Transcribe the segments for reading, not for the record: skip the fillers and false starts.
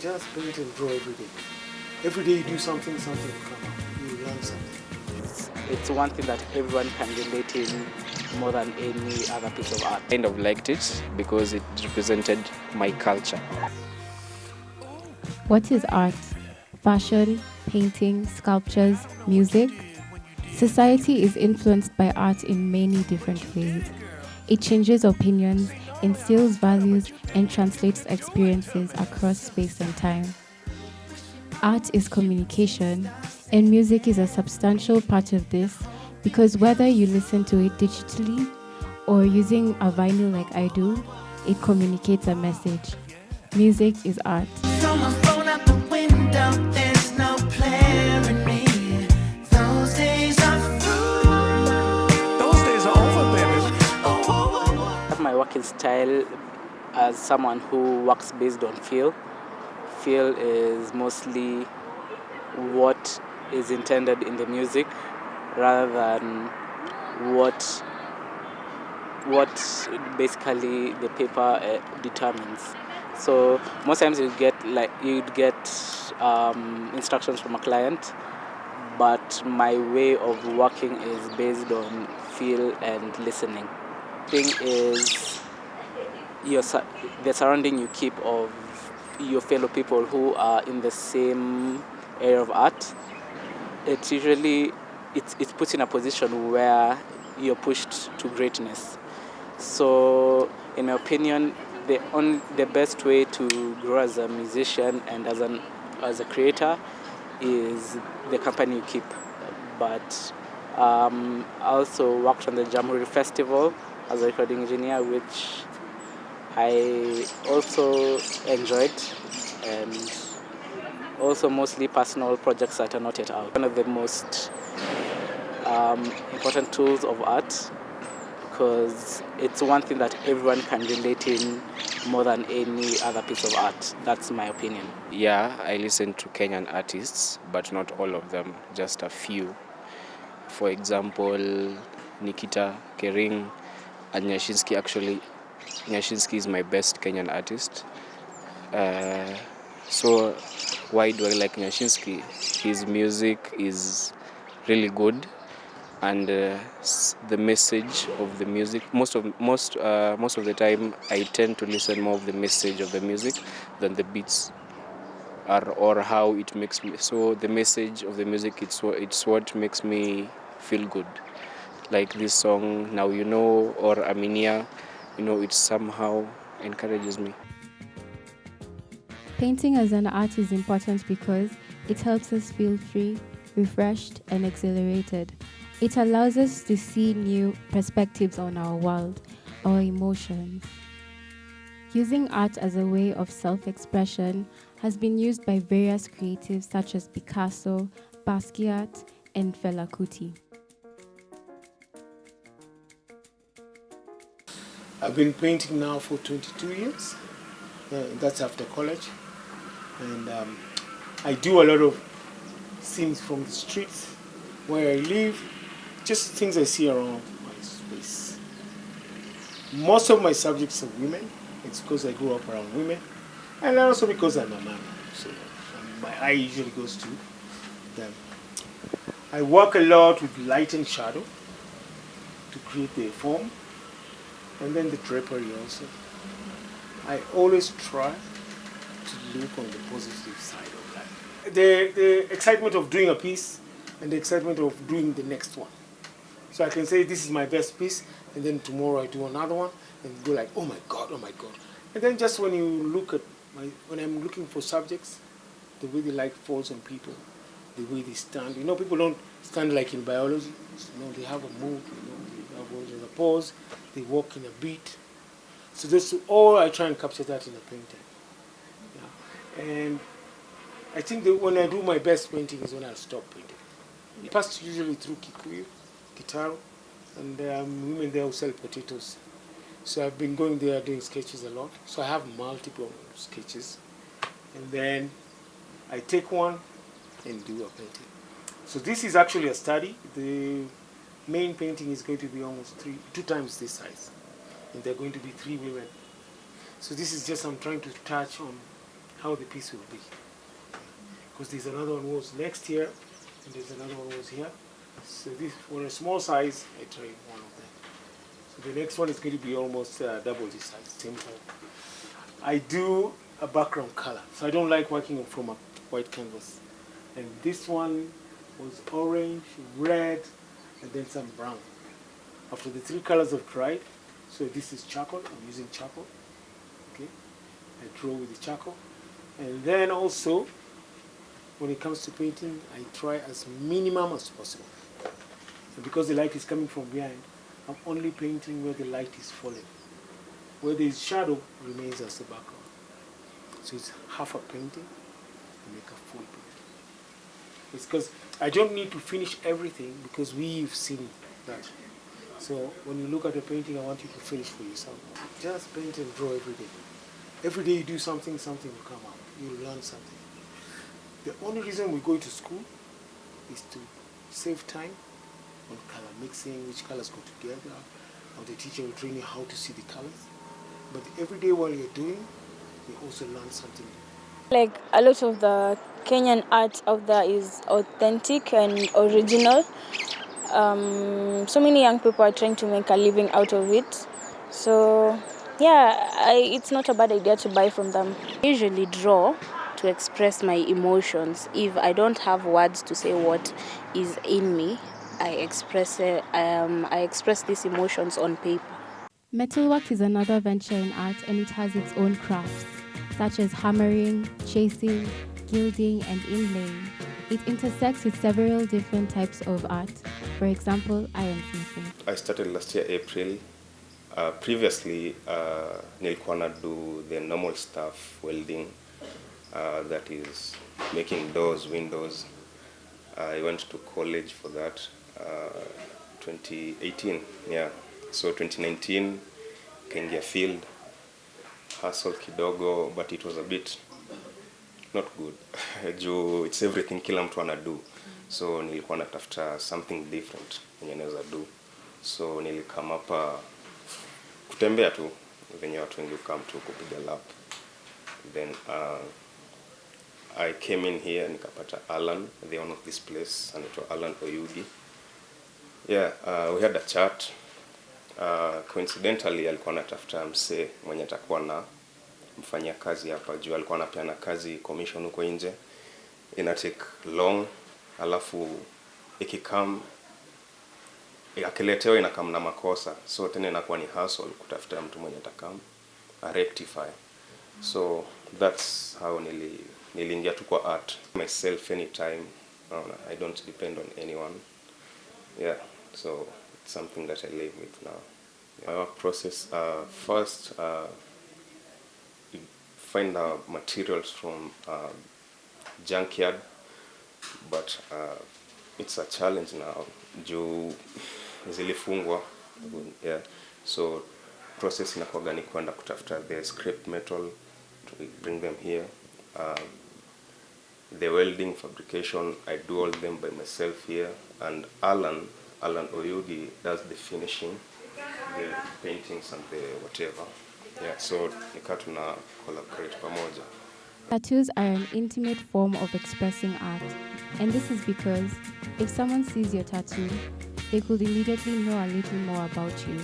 Just paint and draw every day. Every day you do something, something will come out. You learn something. It's one thing that everyone can relate in more than any other piece of art. Kind of liked it because it represented my culture. What is art? Fashion, painting, sculptures, music? Society is influenced by art in many different ways. It changes opinions, instills values, and translates experiences across space and time. Art is communication, and music is a substantial part of this because whether you listen to it digitally or using a vinyl like I do, it communicates a message. Music is art. Throw my phone out the window, there's no player in me. Those days are through. Those days are over, baby. My working style as someone who works based on feel. Feel is mostly what is intended in the music rather than what basically the paper determines. So most times you'd get instructions from a client, but my way of working is based on feel and listening. Thing is the surrounding you keep of your fellow people who are in the same area of art. It usually it puts in a position where you're pushed to greatness. So in my opinion, the best way to grow as a musician and as a creator is the company you keep. But I also worked on the Jamhuri Festival as a recording engineer, which I also enjoyed, and also mostly personal projects that are not yet out. One of the most important tools of art, because it's one thing that everyone can relate in more than any other piece of art. That's my opinion. Yeah, I listen to Kenyan artists, but not all of them, just a few. For example, Nikita Kering and Nyashinsky. Actually, Nyashinsky is my best Kenyan artist. So why do I like Nyashinsky? His music is really good, and the message of the music. Most of the time, I tend to listen more of the message of the music than the beats, or how it makes me. So the message of the music, it's what makes me feel good. Like this song, Now You Know, or Aminia, it somehow encourages me. Painting as an art is important because it helps us feel free, refreshed, and exhilarated. It allows us to see new perspectives on our world, our emotions. Using art as a way of self-expression has been used by various creatives such as Picasso, Basquiat, and Fela Kuti. I've been painting now for 22 years. That's after college. And I do a lot of scenes from the streets where I live, just things I see around my space. Most of my subjects are women. It's because I grew up around women. And also because I'm a man. So my eye usually goes to them. I work a lot with light and shadow to create the form. And then the drapery also. I always try to look on the positive side of that. The excitement of doing a piece and the excitement of doing the next one. So I can say this is my best piece, and then tomorrow I do another one and go like, oh my God, oh my God. And then just when you look at when I'm looking for subjects, the way the light falls on people, the way they stand. People don't stand like in biology. They have a move, there's a pause, they walk in a beat. So that's all I try and capture that in a painting. Yeah. And I think that when I do my best painting is when I'll stop painting. It passed usually through Kikuyu, Kitaro, and there are women there who sell potatoes. So I've been going there doing sketches a lot. So I have multiple sketches. And then I take one and do a painting. So this is actually a study. The main painting is going to be almost two times this size. And there are going to be 3 women. So this is just, I'm trying to touch on how the piece will be. Because there's another one was next here, and there's another one was here. So this, for a small size, I tried one of them. So the next one is going to be almost double this size, same size. I do a background color, so I don't like working from a white canvas. And this one was orange, red, and then some brown. After the three colors have dried, so this is charcoal, I'm using charcoal. Okay, I draw with the charcoal. And then also, when it comes to painting, I try as minimum as possible. And because the light is coming from behind, I'm only painting where the light is falling. Where there is shadow remains as the background. So it's half a painting to make a full painting. It's because I don't need to finish everything because we've seen that. So when you look at a painting, I want you to finish for yourself. Just paint and draw every day. Every day you do something, something will come out. You'll learn something. The only reason we go to school is to save time on color mixing, which colors go together, or the teacher will train you how to see the colors. But every day while you're doing, you also learn something new. Like a lot of the Kenyan art out there is authentic and original. So many young people are trying to make a living out of it. So yeah, it's not a bad idea to buy from them. I usually draw to express my emotions. If I don't have words to say what is in me, I express these emotions on paper. Metalwork is another venture in art, and it has its own crafts, such as hammering, chasing, gilding, and inlaying. It intersects with several different types of art, for example, ironsmithing. I started last year, April. Previously, nilikuwa na do the normal stuff, welding, that is making doors, windows. I went to college for that, 2018, yeah. So 2019, kaingia field, hustle kidogo, but it was a bit not good. It's everything kila mtu anadu. So nilikuwa natafuta something different yenye naweza do. So nilikama hapa kutembea tu venye watu wengi come to kupiga lap. Then I came in here nikapata Alan, the owner of this place, anaitwa Alan Oyugi. Yeah, we had a chat. Coincidentally alikuwa anatafuta msee mwenye atakuwa na mfanyia kazi hapa juu alikuwa anapeana kazi commission huko nje, ina take long, alafu ikikam akiletewa inakam na makosa, so tena inakuwa ni hustle kutafuta mtu mwenye atakam a rectify. So that's how niliingia tu kwa art myself anytime. I don't depend on anyone. Yeah, so it's something that I live with now. My work process, first you find materials from junkyard, but it's a challenge now. Juu zilifungwa, yeah. So process inakuwa ni kwenda kutafuta the scrap metal to bring them here. The welding, fabrication, I do all them by myself here, and Alan Oyugi does the finishing, the paintings and the whatever. Yeah, so nika tuna collaborate pamoja. Tattoos are an intimate form of expressing art, and this is because if someone sees your tattoo, they could immediately know a little more about you.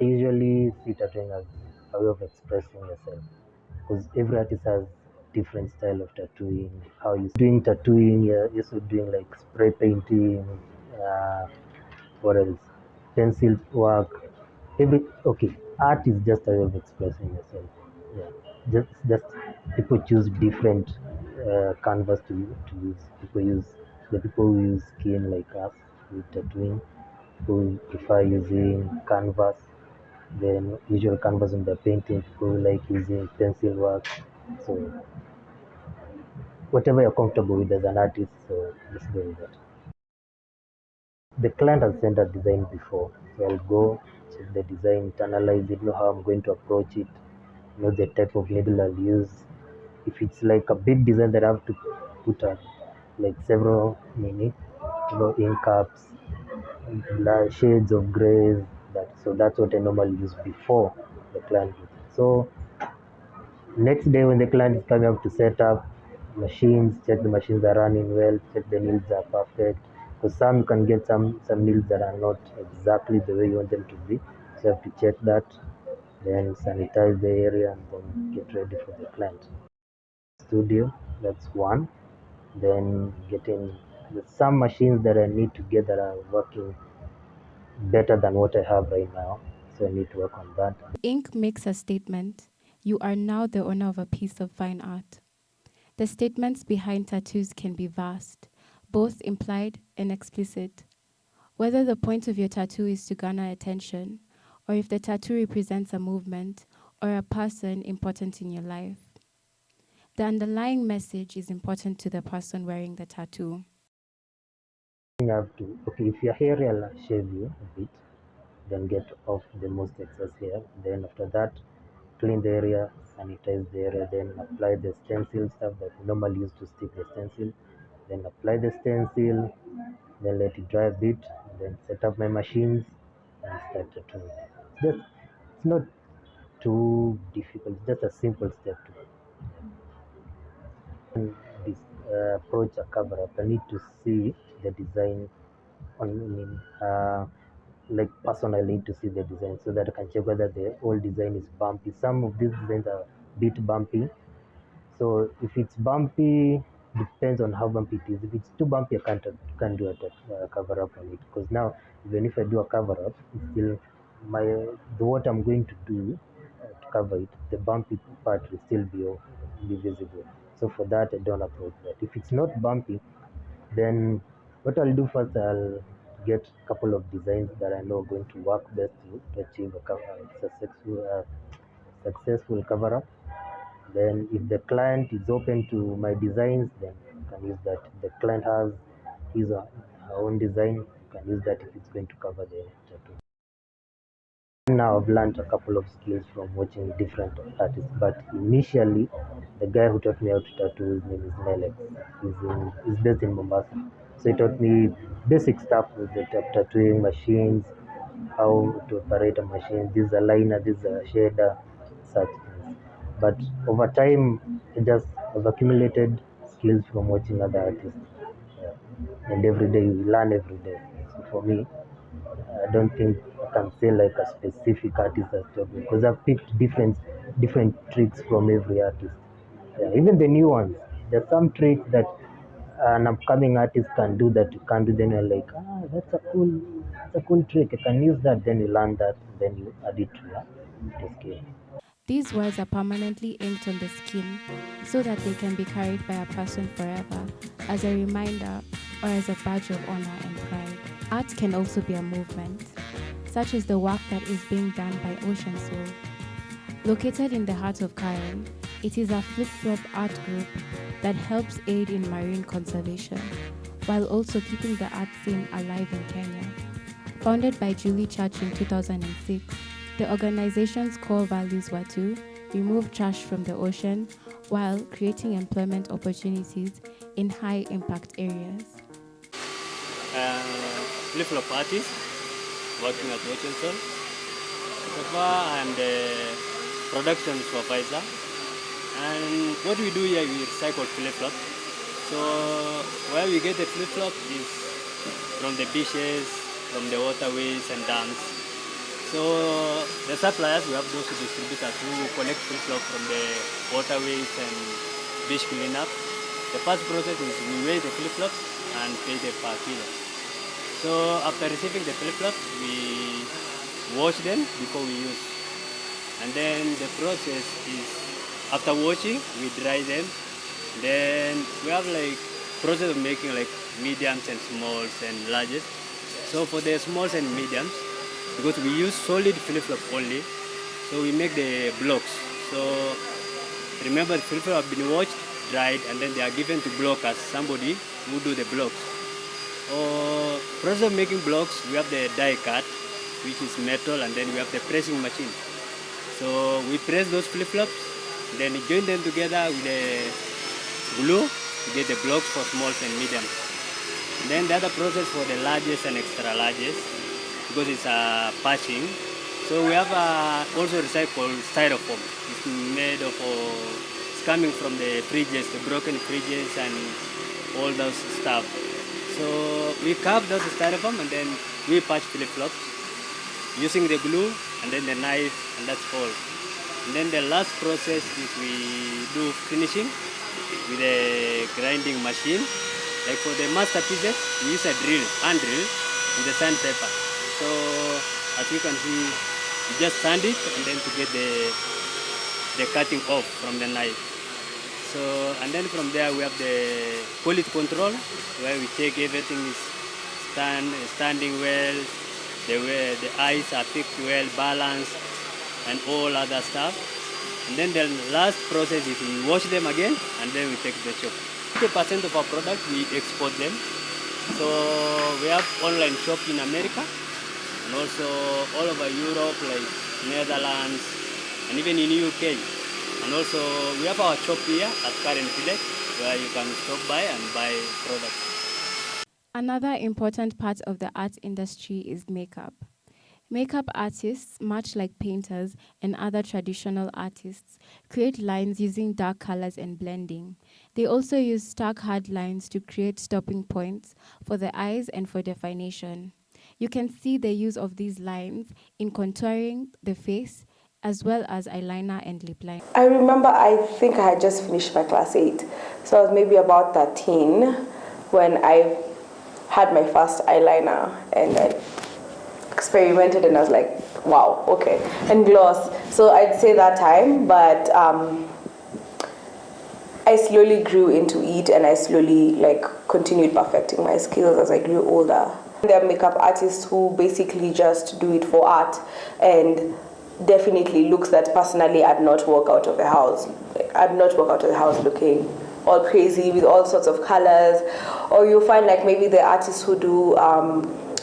I usually see tattooing as a way of expressing yourself, because every artist has different style of tattooing. How you doing tattooing, you're also doing like spray painting, what else, pencil work. Art is just a way of expressing yourself. Yeah, just people choose different canvas to use. The people who use skin like us with tattooing, who prefer using canvas, then usual canvas in the painting, people like using pencil work. So whatever you're comfortable with as an artist, so just go with that. The client has sent a design before, so I'll go check the design, internalize it, know how I'm going to approach it, know the type of needle I'll use. If it's like a big design that I have to put like several minutes, whatever ink caps, shades of grays. That's what I normally use before the client. So next day when the client is coming up to set up machines, check the machines are running well, check the needles are perfect. Because some you can get some needles that are not exactly the way you want them to be. So you have to check that, then sanitize the area and then get ready for the client. Studio, that's one. Then getting some machines that I need to get that are working better than what I have right now. So I need to work on that. Ink makes a statement. You are now the owner of a piece of fine art. The statements behind tattoos can be vast, both implied and explicit. Whether the point of your tattoo is to garner attention, or if the tattoo represents a movement or a person important in your life. The underlying message is important to the person wearing the tattoo. You have to, okay, if your hair, I'll shave you a bit, then get off the most excess hair. Then after that, clean the area, sanitize the area, then apply the stencil stuff that we normally use to stick the stencil. Then apply the stencil, then let it dry a bit, then set up my machines and start tattooing. It's not too difficult, just a simple step to this approach a cover up. I need to see the design on like personally need to see the design so that I can check whether the old design is bumpy. Some of these designs are a bit bumpy. So if it's bumpy, depends on how bumpy it is. If it's too bumpy, I can't do a cover up on it, because now even if I do a cover up, it's still what I'm going to do to cover it, the bumpy part will still be visible. So for that, I don't approach that. If it's not bumpy, then what I'll do first, I'll get a couple of designs that I know are going to work best to achieve a successful cover up. Then if the client is open to my designs, then you can use that. If the client has his or her own design, you can use that if it's going to cover the tattoo. Now I've learned a couple of skills from watching different artists, but initially the guy who taught me how to tattoo, his name is Nelex. He's based in Mombasa. So he taught me basic stuff with the tattooing machines, how to operate a machine. This is a liner, this is a shader, such things. But over time, I've accumulated skills from watching other artists. And every day, you learn every day. So for me, I don't think I can say like a specific artist has taught me, because I've picked different tricks from every artist. Even the new ones, there's some tricks that an upcoming artist can do that you can't do. Then you're like, that's a cool trick. I can use that. Then you learn that. Then you add it to your skill. These words are permanently inked on the skin so that they can be carried by a person forever as a reminder or as a badge of honor and pride. Art can also be a movement, such as the work that is being done by Ocean Soul. Located in the heart of Karen, it is a flip-flop art group that helps aid in marine conservation, while also keeping the art scene alive in Kenya. Founded by Julie Church in 2006, the organization's core values were to remove trash from the ocean while creating employment opportunities in high-impact areas. Flip-flop artist working at Ocean Soul. So far, I'm the production supervisor. And what we do here, we recycle flip-flop. So where we get the flip-flop is from the beaches, from the waterways and dams. So the suppliers, we have those distributors who collect flip-flop from the waterways and beach cleanup. The first process is we weigh the flip-flop and pay the per kilo. So after receiving the flip-flop, we wash them before we use. And then the process is, after washing, we dry them. Then we have like process of making like mediums and smalls and larges. So for the smalls and mediums, because we use solid flip-flop only, so we make the blocks. So remember, the flip-flop have been washed, dried, and then they are given to blockers, somebody who do the blocks. Or process of making blocks, we have the die cut, which is metal, and then we have the pressing machine. So we press those flip-flops, then we join them together with the glue to get the blocks for smalls and mediums. Then the other process for the largest and extra largest, because it's patching. So we have also recycled styrofoam. It's made of, it's coming from the fridges, the broken fridges and all those stuff. So we carve those styrofoam and then we patch flip-flops using the glue and then the knife, and that's all. And then the last process is we do finishing with a grinding machine. Like for the masterpieces, we use a hand drill with the sandpaper. So as you can see, you just sand it and then to get the cutting off from the knife. So, and then from there we have the quality control, where we check everything is standing well, the eyes are fixed well, balanced, and all other stuff. And then the last process is we wash them again, and then we take the shop. 50% of our product we export them. So we have online shop in America, and also all over Europe, like Netherlands, and even in UK. And also we have our shop here at Karen Village, where you can stop by and buy products. Another important part of the art industry is makeup. Makeup artists, much like painters and other traditional artists, create lines using dark colors and blending. They also use stark hard lines to create stopping points for the eyes and for definition. You can see the use of these lines in contouring the face, as well as eyeliner and lip line. I remember, I think I had just finished my class 8. So I was maybe about 13 when I had my first eyeliner, and I experimented and I was like, wow, okay. And gloss. So I'd say that time, but I slowly grew into it, and I slowly continued perfecting my skills as I grew older. There are makeup artists who basically just do it for art, and definitely looks that personally I'd not walk out of the house. I'd not walk out of the house looking all crazy with all sorts of colors. Or you'll find maybe the artists who do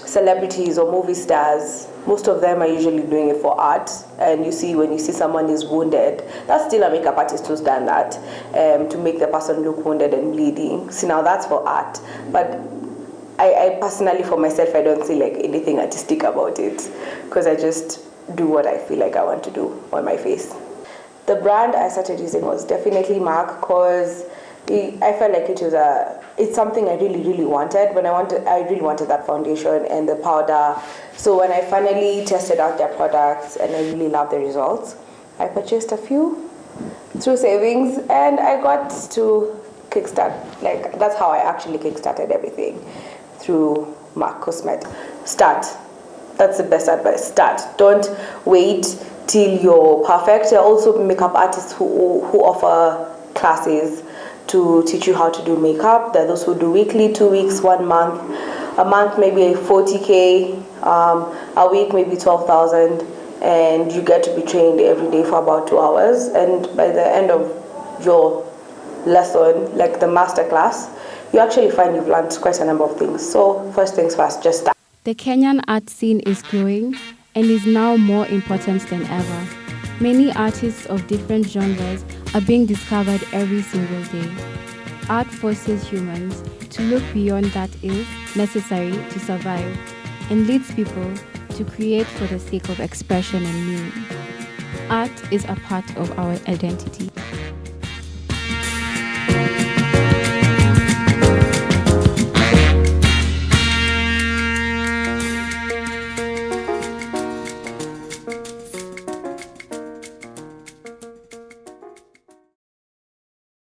celebrities or movie stars, most of them are usually doing it for art. And you see, when you see someone is wounded, that's still a makeup artist who's done that, to make the person look wounded and bleeding. See, now that's for art. But I personally, for myself, I don't see anything artistic about it, because I just do what I feel like I want to do on my face. The brand I started using was definitely MAC, because I felt like it's something I really, really wanted. I really wanted that foundation and the powder. So when I finally tested out their products and I really loved the results, I purchased a few through savings, and I got to kickstart. That's how I actually kickstarted everything, through MAC Cosmet. Start. That's the best advice. Start. Don't wait till you're perfect. There are also makeup artists who offer classes to teach you how to do makeup. There are those who do weekly, 2 weeks, 1 month. A month maybe 40K, a week maybe 12,000, and you get to be trained every day for about 2 hours. And by the end of your lesson, like the master class, you actually find you've learned quite a number of things. So first things first, just start. The Kenyan art scene is growing and is now more important than ever. Many artists of different genres are being discovered every single day. Art forces humans to look beyond that is necessary to survive, and leads people to create for the sake of expression and meaning. Art is a part of our identity.